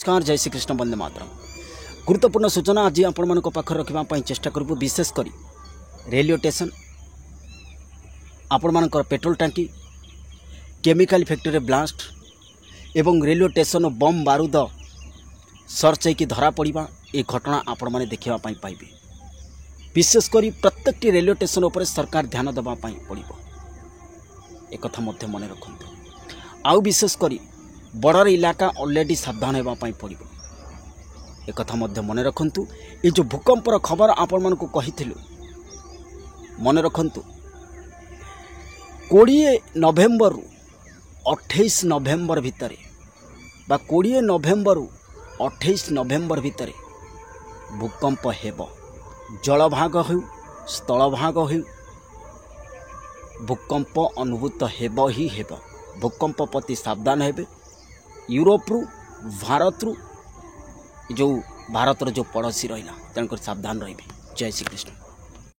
नमस्कार जय श्री कृष्ण वंदे मातरम। गुरुत्वपूर्ण सूचना आज आपण मान पाखर रखा चेष्टा करूँ। विशेषकर रेलवे स्टेशन आपण मान पेट्रोल टांकी केमिकल फैक्ट्री ब्लास्ट एवं रेलवे स्टेशन बम बारूद सर्च होकर धरा पड़ा ये घटना आपण मैंने देखा पाइबे। विशेषकर प्रत्येक रेलवे स्टेशन उपर सरकार ध्यान देवाई पड़ो एक मन रखु। आउ विशेषकर बॉर्डर इलाका ऑलरेडी सावधान होगापाई पड़ो एक मन रखु। ये जो भूकंपर खबर आपण मन को कही मन रखु 20 नवेम्बर 28 नवेम्बर भितर बा 20 नवेम्बर 28 नवेम्बर भितर भूकंप हेब। जलभाग हो स्थलभाग हो भूकंप अनुभूत हेब ही हेब। भूकंप प्रति सावधान हेबे। यूरोप रु भारत रु जो भारतर जो पड़ोसी रहा तेणुकर सावधान रही। जय श्री कृष्ण।